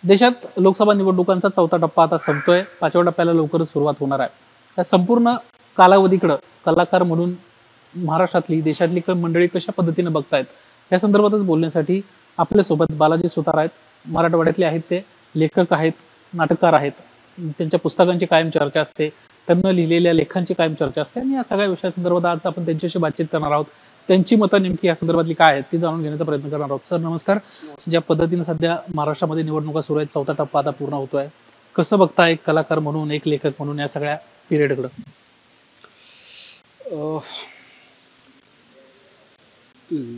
देशात लोकसभा निवडणुकांचा चौथा टप्पा आता संपतोय. 5व्या टप्प्याला लवकरच सुरुवात होणार आहे. या संपूर्ण कालावधीकडे कलाकार म्हणून महाराष्ट्रातली देशातली मंडळी कशा पद्धतीने बघतायत या संदर्भातच बोलण्यासाठी आपल्यासोबत बालाजी सुतार आहेत. मराठवाड्यातले आहेत, ते लेखक आहेत, नाटककार आहेत. त्यांच्या पुस्तकांची कायम चर्चा असते, त्यांना लिहिलेल्या लेखांची कायम चर्चा असते आणि या सगळ्या विषयासंदर्भात आज आपण त्यांच्याशी बातचीत करणार आहोत. त्यांची मतं नेमकी या संदर्भातली काय आहेत ती जाणून घेण्याचा प्रयत्न करणार आहोत. सर नमस्कार. ज्या पद्धतीने सध्या महाराष्ट्रामध्ये निवडणुका सुरू आहेत, चौथा टप्पा आता पूर्ण होतोय, कसं बघता एक कलाकार म्हणून, एक लेखक म्हणून या सगळ्या पिरियडकडे?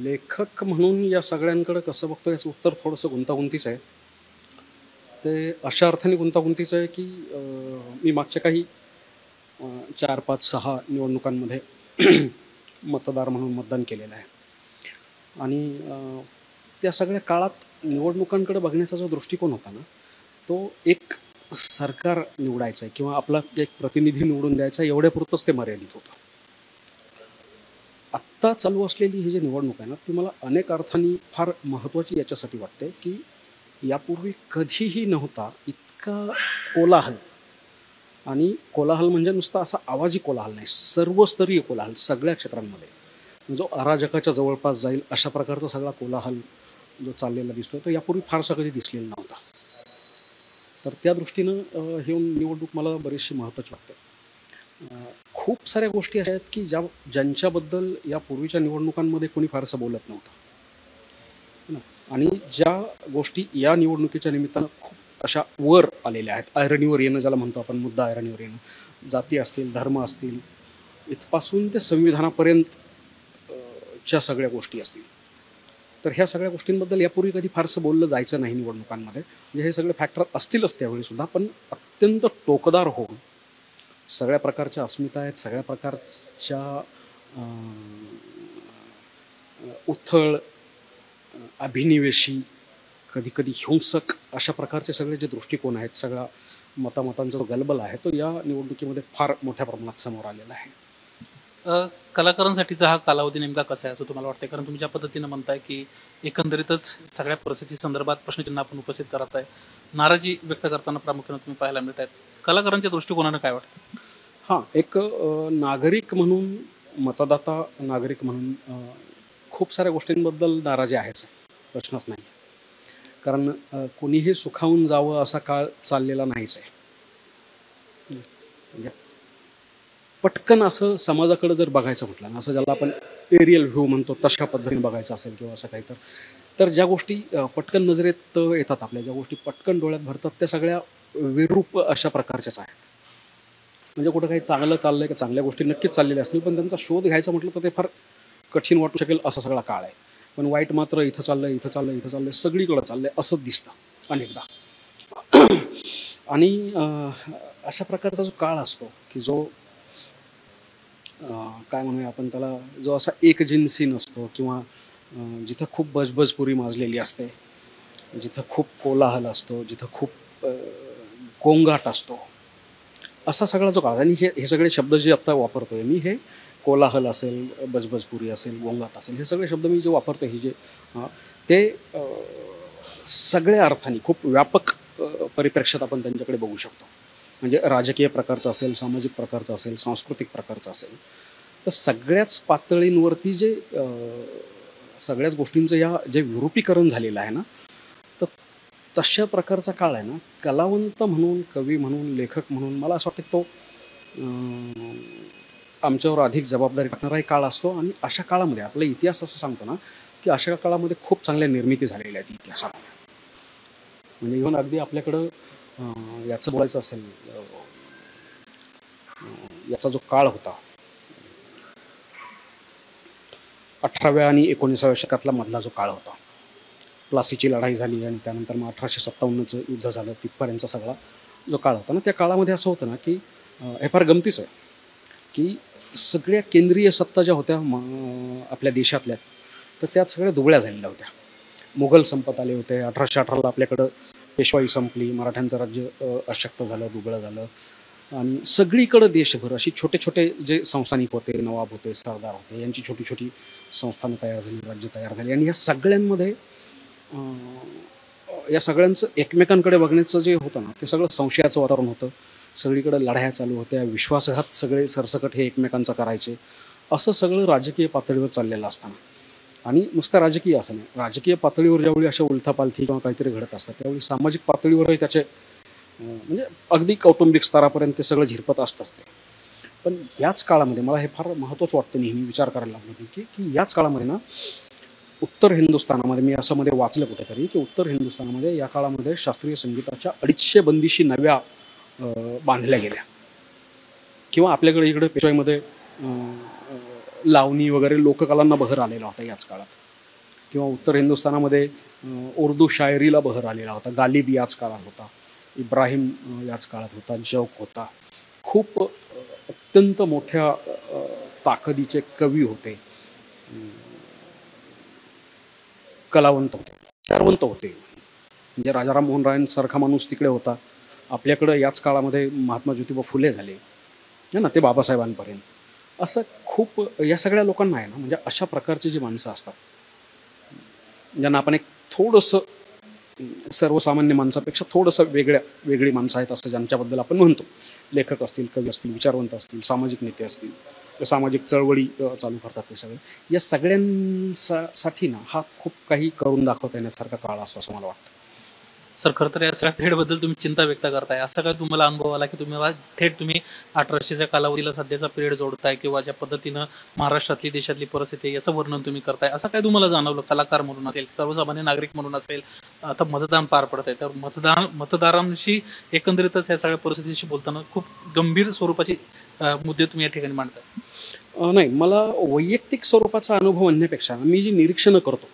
लेखक म्हणून या सगळ्यांकडे कसं बघतो याचं उत्तर थोडंसं गुंतागुंतीचं आहे. ते अशा अर्थाने गुंतागुंतीचं आहे की मी मागच्या काही 4, 5, 6 निवडणुकांमध्ये मतदार म्हणून मतदान केलेलं आहे आणि त्या सगळ्या काळात निवडणुकांकडे बघण्याचा जो दृष्टिकोन होता ना, तो एक सरकार निवडायचं आहे किंवा आपला एक प्रतिनिधी निवडून द्यायचा एवढ्यापुरतंच ते मर्यादित होतं. आत्ता चालू असलेली ही जी निवडणूक आहे ना, ती मला अनेक अर्थांनी फार महत्त्वाची याच्यासाठी वाटते की यापूर्वी कधीही नव्हता इतका कोलाहल. आणि कोलाहल म्हणजे नुसता असा आवाजी कोलाहल नाही, सर्वस्तरीय कोलाहल सगळ्या क्षेत्रांमध्ये जो अराजकाच्या जवळपास जाईल अशा प्रकारचा सगळा कोलाहल जो चाललेला दिसतो तो यापूर्वी फारसा कधी दिसलेला नव्हता. तर त्या दृष्टीनं ही निवडणूक मला बरीचशी महत्त्वाची वाटते. खूप साऱ्या गोष्टी अशा आहेत की ज्यांच्याबद्दल या पूर्वीच्या निवडणुकांमध्ये कोणी फारसं बोलत नव्हतं ना, आणि ज्या गोष्टी या निवडणुकीच्या निमित्तानं खूप अशा वर आलेल्या आहेत, ऐरणीवर येणं ज्याला म्हणतो आपण, मुद्दा ऐरणीवर येणं, जाती असतील, धर्म असतील, इथपासून ते संविधानापर्यंत च्या सगळ्या गोष्टी असतील. तर ह्या सगळ्या गोष्टींबद्दल यापूर्वी कधी फारसं बोललं जायचं नाही निवडणुकांमध्ये. म्हणजे हे सगळे फॅक्टर असतीलच त्यावेळीसुद्धा, पण अत्यंत टोकदार होऊन सगळ्या प्रकारच्या अस्मिता आहेत, सगळ्या प्रकारच्या उथळ, अभिनिवेशी, कधी कधी हिंसक अशा प्रकारचे सगळे जे दृष्टिकोन आहेत, सगळा मतामतांचा जो गलबल आहे तो या निवडणुकीमध्ये फार मोठ्या प्रमाणात समोर आलेला आहे. कलाकारांसाठीचा हा कालावधी नेमका कसा आहे असं तुम्हाला वाटतं? कारण तुम्ही ज्या पद्धतीनं म्हणताय की एकंदरीतच सगळ्या परिस्थिती संदर्भात प्रश्नचिन्ह आपण उपस्थित करत आहे, नाराजी व्यक्त करताना प्रामुख्याने तुम्ही पाहायला मिळत आहेत, कलाकारांच्या दृष्टिकोनानं काय वाटतं? हां, एक नागरिक म्हणून, मतदाता नागरिक म्हणून खूप साऱ्या गोष्टींबद्दल नाराजी आहेच, प्रश्नच नाही. कारण कोणीही सुखावून जावं असा काळ चाललेला नाहीच आहे. म्हणजे पटकन असं समाजाकडे जर बघायचं म्हटलं ना, असं ज्याला आपण एरियल व्ह्यू म्हणतो तशा पद्धतीने बघायचं असेल किंवा असं काही, तर ज्या गोष्टी पटकन नजरेत येतात आपल्या, ज्या गोष्टी पटकन डोळ्यात भरतात, त्या सगळ्या विरूप अशा प्रकारच्याच आहेत. म्हणजे कुठं काही चांगलं चाललं आहे, का चांगल्या गोष्टी नक्कीच चाललेल्या असतील, पण त्यांचा शोध घ्यायचा म्हटलं तर ते फार कठीण वाटू शकेल असा सगळा काळ आहे. पण वाईट मात्र इथं चाललंय, इथं चाललंय, इथं चाललंय, सगळीकडं चाललंय असंच दिसतं अनेकदा. आणि अशा प्रकारचा जो काळ असतो की जो काय म्हणूया आपण त्याला, जो असा एकजिन्सी नसतो किंवा जिथं खूप बजबजपुरी माजलेली असते, जिथं खूप कोलाहल असतो, जिथं खूप गोंगाट असतो, असा सगळा जो काळ. आणि हे सगळे शब्द जे आत्ता वापरतोय मी, हे कोलाहल असेल, बजबजपुरी असेल, गोंगाट असेल, हे सगळे शब्द मी जे वापरतो हे जे ते सगळ्या अर्थाने खूप व्यापक परिप्रेक्ष्यात आपण त्यांच्याकडे बघू शकतो. म्हणजे राजकीय प्रकारचं असेल, सामाजिक प्रकारचं असेल, सांस्कृतिक प्रकारचं असेल, तर सगळ्याच पातळींवरती जे सगळ्याच गोष्टींचं या जे विरूपीकरण झालेलं आहे ना, तर तशा प्रकारचा काळ आहे ना, कलावंत म्हणून, कवी म्हणून, लेखक म्हणून मला असं वाटतं की तो आमच्यावर अधिक जबाबदारी टाकणारा एक काळ असतो. आणि अशा काळामध्ये आपला इतिहास असं सांगतो ना की अशा काळामध्ये खूप चांगल्या निर्मिती झालेल्या आहेत इतिहासामध्ये. म्हणजे इव्हन अगदी आपल्याकडं याचं बोलायचं असेल, याचा जो काळ होता 18व्या आणि 19व्या शतकातला मधला जो काळ होता, प्लासीची लढाई झाली आणि त्यानंतर मग 1857चं युद्ध झालं, तिथपर्यंतचा सगळा जो काळ होता ना, त्या काळामध्ये असं होतं ना की हे फार गमतीचं आहे की सगळ्या केंद्रीय सत्ता ज्या होत्या आपल्या देशातल्या, तर त्यात सगळ्या दुबळ्या झालेल्या होत्या. मुघल संपत आले होते, 1818ला आपल्याकडं पेशवाई संपली, मराठ्यांचं राज्य अशक्त झालं, दुबळं झालं. आणि सगळीकडं देशभर अशी छोटे छोटे जे संस्थानिक होते, नवाब होते, सरदार होते, यांची छोटी छोटी संस्थानं तयार झाली, राज्य तयार झाली. आणि या सगळ्यांमध्ये या सगळ्यांचं एकमेकांकडे बघण्याचं जे होतं ना, ते सगळं संशयाचं वातावरण होतं. सगळीकडे लढाया चालू होत्या, विश्वासघात सगळे सरसकट हे एकमेकांचा करायचे. असं सगळं राजकीय पातळीवर चाललेलं असताना, आणि नुसतं राजकीय असं नाही, राजकीय पातळीवर ज्यावेळी अशा उलथापालथी किंवा काहीतरी घडत असतात त्यावेळी सामाजिक पातळीवरही त्याचे म्हणजे अगदी कौटुंबिक स्तरापर्यंत ते सगळं झिरपत असतंच ते. पण याच काळामध्ये मला हे फार महत्त्वाचं वाटतं नेहमी विचार करायला लागलो की याच काळामध्ये ना, उत्तर हिंदुस्थानामध्ये मी असं मध्ये वाचलं कुठेतरी की उत्तर हिंदुस्थानामध्ये या काळामध्ये शास्त्रीय संगीताच्या 250 बंदिशी नव्या बांधल्या गेल्या. किंवा आपल्याकडे इकडे पेशवाईमध्ये लावणी वगैरे लोककलांना बहर आलेला होता याच काळात. किंवा उत्तर हिंदुस्थानामध्ये उर्दू शायरीला बहर आलेला होता. गालिब याच काळात होता, इब्राहिम याच काळात होता, जौक होता. खूप अत्यंत मोठ्या ताकदीचे कवी होते, कलावंत होते, विचारवंत होते. म्हणजे राजाराम मोहन रायांसारखा माणूस तिकडे होता. आपल्याकडं याच काळामध्ये महात्मा ज्योतिबा फुले झाले ना, ते बाबासाहेबांपर्यंत. असं खूप या सगळ्या लोकांना आहे ना, म्हणजे अशा प्रकारची जी माणसं असतात ज्यांना आपण एक थोडंसं सर्वसामान्य माणसापेक्षा थोडंसं वेगळी माणसं आहेत असं ज्यांच्याबद्दल आपण म्हणतो. लेखक असतील, कवी असतील, विचारवंत असतील, सामाजिक नेते असतील, सामाजिक चळवळी चालू करतात, ते सगळे. या सगळ्यांसाठी ना हा खूप काही करून दाखवता येण्यासारखा काळ असतो असं मला वाटतं. सर, खरं तर या सगळ्या पिरियडबद्दल तुम्ही चिंता व्यक्त करताय. असं काय तुम्हाला अनुभव आला की तुम्हाला थेट तुम्ही 1800च्या कालावधीला सध्याचा पिरियड जोडताय किंवा ज्या पद्धतीनं महाराष्ट्रातली देशातली परिस्थिती आहे याचं वर्णन तुम्ही करताय, असं काय तुम्हाला जाणवलं? कलाकार म्हणून असेल, सर्वसामान्य नागरिक म्हणून असेल, आता मतदान पार पडत आहे तर मतदारांशी एकंदरीतच या सगळ्या परिस्थितीशी बोलताना खूप गंभीर स्वरूपाची मुद्दे तुम्ही या ठिकाणी मांडताय. नाही, मला वैयक्तिक स्वरूपाचा अनुभव म्हणण्यापेक्षा मी जी निरीक्षणं करतो,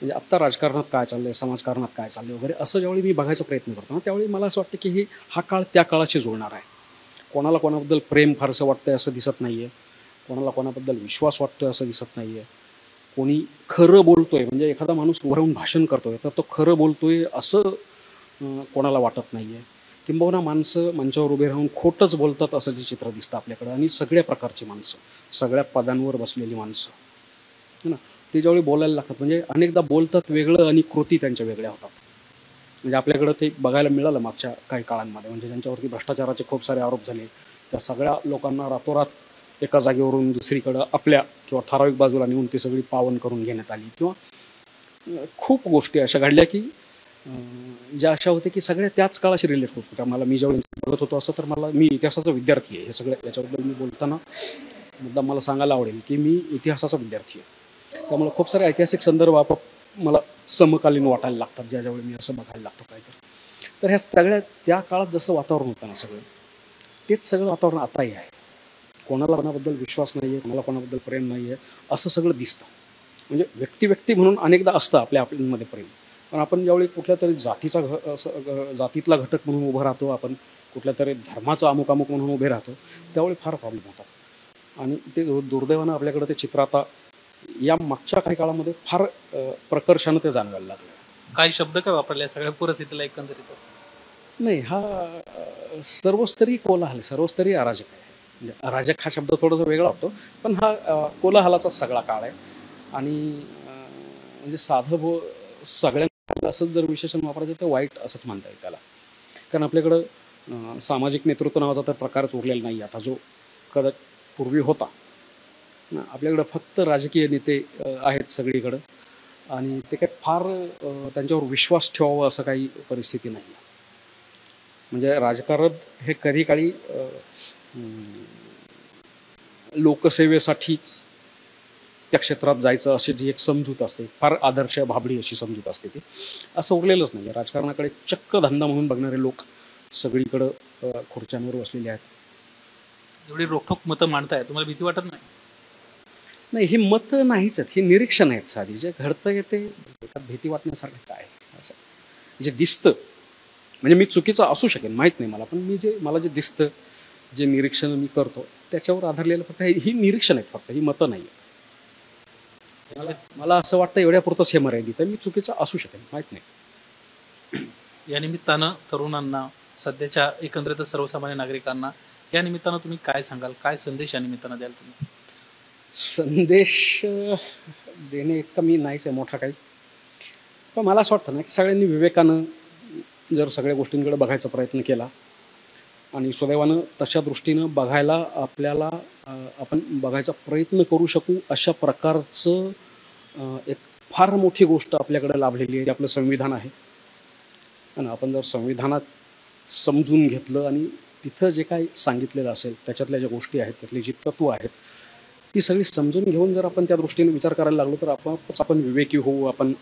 म्हणजे आत्ता राजकारणात काय चाललंय, समाजकारणात काय चाललंय वगैरे, असं ज्यावेळी मी बघायचा प्रयत्न करतो ना, त्यावेळी मला असं वाटतं की हा काळ त्या काळाशी जुळणार आहे. कोणाला कोणाबद्दल प्रेम फारसं वाटतंय असं दिसत नाही आहे, कोणाला कोणाबद्दल विश्वास वाटतोय असं दिसत नाही आहे. कोणी खरं बोलतोय, म्हणजे एखादा माणूस उभं राहून भाषण करतोय तर तो खरं बोलतोय असं कोणाला वाटत नाही आहे. किंबहुना माणसं मंचावर उभे राहून खोटंच बोलतात असं जे चित्र दिसतं आपल्याकडं. आणि सगळ्या प्रकारची माणसं, सगळ्या पदांवर बसलेली माणसं है ना, ते ज्यावेळी बोलायला लागतात, म्हणजे अनेकदा बोलतात वेगळं आणि कृती त्यांच्या वेगळ्या होतात. म्हणजे आपल्याकडं ते बघायला मिळालं मागच्या काही काळांमध्ये, म्हणजे ज्यांच्यावरती भ्रष्टाचाराचे खूप सारे आरोप झाले त्या सगळ्या लोकांना रातोरात एका जागेवरून दुसरीकडं आपल्या किंवा ठराविक बाजूला नेऊन ती सगळी पावन करून घेण्यात आली. किंवा खूप गोष्टी अशा घडल्या की ज्या अशा होत्या की सगळ्या त्याच काळाशी रिलेट होत होत्या. मला, मी ज्यावेळी बघत होतो असं, तर मी इतिहासाचा विद्यार्थी आहे. हे सगळं याच्याबद्दल मी बोलताना मुद्दा मला सांगायला आवडेल की मी इतिहासाचा विद्यार्थी आहे. त्यामुळे खूप सारे ऐतिहासिक संदर्भ मला समकालीन वाटायला लागतात ज्यावेळी मी असं बघायला लागतो काहीतरी. तर ह्या सगळ्या त्या काळात जसं वातावरण होतं ना, सगळं तेच सगळं वातावरण आताही आहे. कोणाला कोणाबद्दल विश्वास नाही आहे, कोणाला कोणाबद्दल प्रेम नाही आहे असं सगळं दिसतं. म्हणजे व्यक्ती म्हणून अनेकदा असतं आपल्यामध्ये प्रेम, पण आपण ज्यावेळी कुठल्या तरी जातीतला घटक म्हणून उभं राहतो, आपण कुठल्या तरी धर्माचा अमुक म्हणून उभे राहतो, त्यावेळी फार प्रॉब्लेम होतात. आणि ते दुर्दैवानं आपल्याकडे ते चित्र आता या मागच्या काही काळामध्ये फार प्रकर्षानं ते जाणवायला लागलं. काही शब्द काय वापरले या सगळ्या परिस्थितीला एकंदरीत? नाही, हा सर्वस्तरीय कोलाहल, सर्वस्तरीय अराजक आहे. म्हणजे अराजक हा शब्द थोडासा वेगळा वाटतो, पण हा कोलाहलाचा सगळा काळ आहे. आणि म्हणजे साधं सगळ्यांना असं जर विशेषण वापरायचं तर वाईट असंच म्हणता येईल त्याला. कारण आपल्याकडं सामाजिक नेतृत्व नावाचा तर प्रकारच उरलेला नाही आता, जो पूर्वी होता. आपल्याकडं फक्त राजकीय नेते आहेत सगळीकडं, आणि ते काय फार त्यांच्यावर विश्वास ठेवावा असं काही परिस्थिती नाही आहे. म्हणजे राजकारण हे कधी काळी लोकसेवेसाठीच त्या क्षेत्रात जायचं अशी जी एक समजूत असते, फार आदर्श भाबडी अशी समजूत असते, ती असं उरलेलंच नाही. राजकारणाकडे चक्क धंदा म्हणून बघणारे लोक सगळीकडं खुर्च्यांवर बसलेले आहेत. एवढी रोखोक मतं मांडताय, तुम्हाला भीती वाटत नाही? नाही, ही मतं नाहीच आहेत, ही निरीक्षण आहेत साधी. जे घडतं येते भीती वाटण्यासारखं काय असं जे दिसतं, म्हणजे मी चुकीचं असू शकेन माहीत नाही मला, पण मला जे दिसतं, जे निरीक्षण मी करतो त्याच्यावर आधारलेलं फक्त ही निरीक्षण आहेत, फक्त ही मतं नाही आहेत. मला असं वाटतं एवढ्यापुरतंच हे मर्यादित आहे, मी चुकीचं असू शकेन माहीत नाही. या निमित्तानं तरुणांना, सध्याच्या एकंदरीत सर्वसामान्य नागरिकांना या निमित्तानं तुम्ही काय सांगाल? काय संदेश या निमित्तानं द्याल तुम्ही? संदेश देणे इतका मी नाहीच आहे मोठा काही, पण मला असं वाटतं ना की सगळ्यांनी विवेकानं जर सगळ्या गोष्टींकडे बघायचा प्रयत्न केला आणि सुदैवानं तशा दृष्टीनं बघायला आपल्याला आपण बघायचा प्रयत्न करू शकू अशा प्रकारचं एक फार मोठी गोष्ट आपल्याकडे लाभलेली आहे, ते आपलं संविधान आहे. आणि आपण जर संविधानात समजून घेतलं आणि तिथं जे काही सांगितलेलं असेल, त्याच्यातल्या ज्या गोष्टी आहेत, त्यातली जी तत्त्व आहेत, ती सगळी समजून घेऊन जर आपण त्या दृष्टीने विचार करायला लागलो तर आपण विवेकी होऊ, आपण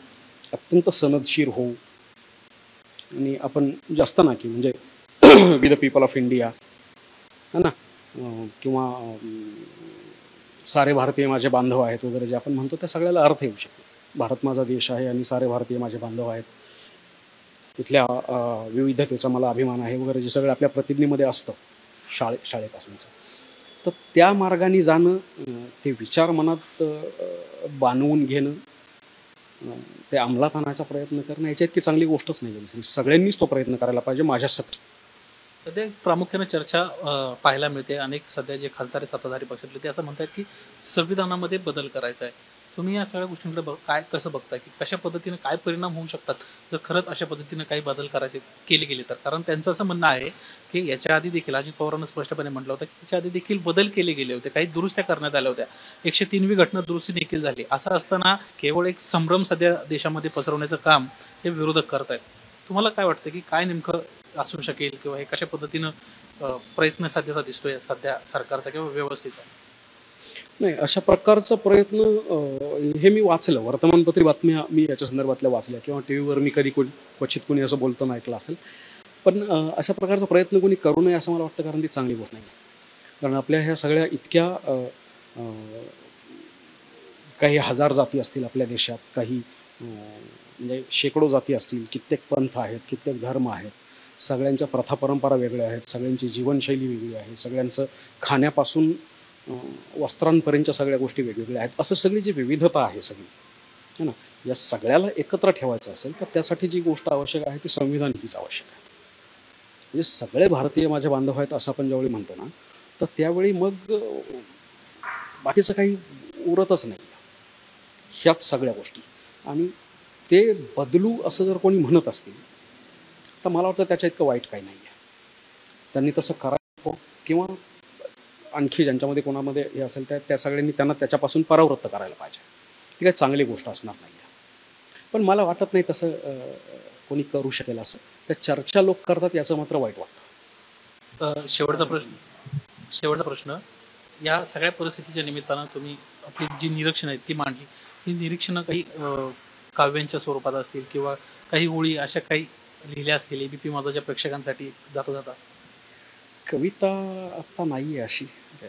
अत्यंत सनदशीर होऊ आणि आपण जास्त ना की म्हणजे with the people of India है ना, किंवा सारे भारतीय माझे बांधव आहेत वगैरे जे आपण म्हणतो त्या सगळ्याला अर्थ येऊ शकतो. भारत माझा देश आहे आणि सारे भारतीय माझे बांधव आहेत, इथल्या विविधतेचा मला अभिमान आहे वगैरे जे सगळं आपल्या प्रतिज्ञेमध्ये असतं शाळेपासूनचं, तर त्या मार्गाने जाणं, ते विचार मनात बांधवून घेणं, ते अंमलात आणायचा प्रयत्न करणं याच्या इतकी चांगली गोष्टच नाही आहे. सगळ्यांनीच तो प्रयत्न करायला पाहिजे. माझ्यासाठी सध्या प्रामुख्याने चर्चा पाहायला मिळते. अनेक सध्या जे खासदार सत्ताधारी पक्षातले ते असं म्हणतात की संविधानामध्ये बदल करायचा आहे. तुम्ही या सगळ्या गोष्टींकडे काय कसं बघताय की कशा पद्धतीने काय परिणाम होऊ शकतात जर खरंच अशा पद्धतीने काही बदल करायचे केले गेले तर? कारण त्यांचं असं म्हणणं आहे की याच्या आधी देखील अजित पवारांनी स्पष्टपणे म्हटलं होतं की याच्या आधी देखील बदल केले गेले होते, काही दुरुस्त्या करण्यात आल्या होत्या, 103वी घटना दुरुस्ती देखील झाली. असं असताना केवळ एक संभ्रम सध्या देशामध्ये पसरवण्याचं काम हे विरोधक करत आहेत. तुम्हाला काय वाटतं की काय नेमकं असू शकेल किंवा हे कशा पद्धतीनं प्रयत्न सध्याचा दिसतोय सध्या सरकारचा किंवा व्यवस्थेचा? नाही, अशा प्रकारचा प्रयत्न हे मी वाचलं, वर्तमानपत्री बातम्या मी याच्या संदर्भातल्या वाचल्या किंवा टी व्हीवर मी कधी क्वचित कोणी असं बोलताना ऐकलं असेल. पण अशा प्रकारचा प्रयत्न कोणी करू नये असं मला वाटतं, कारण ती चांगली गोष्ट नाही आहे. कारण आपल्या ह्या सगळ्या इतक्या काही हजार जाती असतील आपल्या देशात, काही म्हणजे शेकडो जाती असतील, कित्येक पंथ आहेत, कित्येक धर्म आहेत, सगळ्यांच्या प्रथा परंपरा वेगळ्या आहेत, सगळ्यांची जीवनशैली वेगळी आहे, सगळ्यांचं खाण्यापासून वस्त्रांपर्यंतच्या सगळ्या गोष्टी वेगवेगळ्या आहेत. असं सगळी जी विविधता आहे सगळी है ना, या सगळ्याला एकत्र ठेवायचं असेल तर त्यासाठी जी गोष्ट आवश्यक आहे ती संविधान हीच आवश्यक आहे. म्हणजे सगळे भारतीय माझे बांधव आहेत असं आपण ज्यावेळी म्हणतो ना, तर त्यावेळी मग बाकीचं काही उरतच नाही ह्याच सगळ्या गोष्टी. आणि ते बदलू असं जर कोणी म्हणत असतील तर मला वाटतं त्याच्या इतकं वाईट काही नाही आहे. त्यांनी तसं करायला किंवा आणखी ज्यांच्यामध्ये कोणामध्ये हे असेल त्या सगळ्यांनी त्यांना त्याच्यापासून परावृत्त करायला पाहिजे. ती काही चांगली गोष्ट असणार नाही आहे. पण मला वाटत नाही तसं कोणी करू शकेल असं. त्या चर्चा लोक करतात याचं मात्र वाईट वाटतं. शेवटचा प्रश्न, या सगळ्या परिस्थितीच्या निमित्तानं तुम्ही आपली जी निरीक्षणं आहेत ती मांडली. ही निरीक्षणं काही काव्यांच्या स्वरूपात असतील किंवा काही ओळी अशा काही लिहिल्या असतील एबीपी माझाच्या प्रेक्षकांसाठी जाता कविता आत्ता नाही आहे अशी, म्हणजे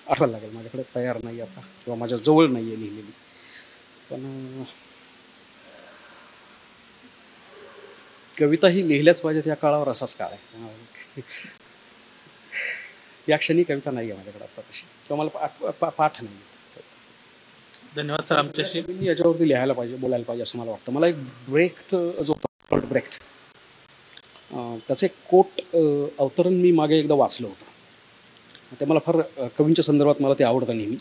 आठवायला लागेल, माझ्याकडे तयार नाही आता किंवा माझ्या जवळ नाही आहे लिहिलेली. पण कविता ही लिहिल्याच पाहिजेत, या काळावर असाच काळ आहे. या क्षणी कविता नाही आहे माझ्याकडे आता तशी, किंवा मला पाठ नाही. धन्यवाद सर. आमच्याशी मी याच्यावरती लिहायला पाहिजे, बोलायला पाहिजे असं मला वाटतं. मला एक ब्रेख्त जो ब्रेख्त त्याचं एक कोट अवतरण मी मागे एकदा वाचलं होतं. ते मला फार कवींच्या संदर्भात मला ते आवडतं नेहमी.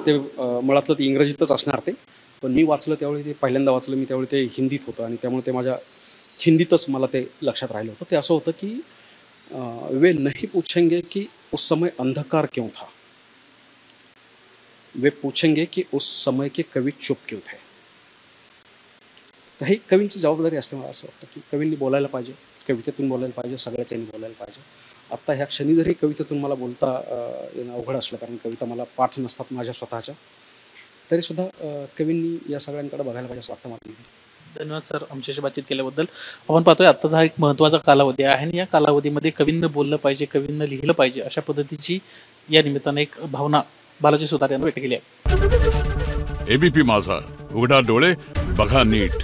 ते मुळातलं ते इंग्रजीतच असणार ते, पण मी वाचलं त्यावेळी, ते पहिल्यांदा वाचलं मी त्यावेळी ते हिंदीत होतं आणि त्यामुळे ते माझ्या हिंदीतच मला ते लक्षात राहिलं होतं. ते असं होतं की वे नहीं पूछेंगे कि उस समय अंधकार क्यों था, वे पूछेंगे कि उस समय के कवि चुप क्यों थे. तर ही कवींची जबाबदारी असते. मला असं वाटतं की कवींनी बोलायला पाहिजे, कवितेतून बोलायला पाहिजे, सगळ्याच यांनी बोलायला पाहिजे. आत्ता ह्या क्षणी जरी कवितेतून मला बोलता येणं अवघड असलं, कारण कविता मला पाठ नसतात माझ्या स्वतःच्या, तरीसुद्धा कवींनी या सगळ्यांकडे बघायला पाहिजे असं वाटतं मला. धन्यवाद सर आमच्याशी बातचीत केल्याबद्दल. आपण पाहतोय आत्ताचा हा एक महत्त्वाचा कालावधी आहे आणि या कालावधीमध्ये कवींना बोललं पाहिजे, कवींना लिहिलं पाहिजे, अशा पद्धतीची या निमित्तानं एक भावना बालाजी सुतार यांनी व्यक्त केली आहे. एबीपी माझा, उघडा डोळे बघा नीट.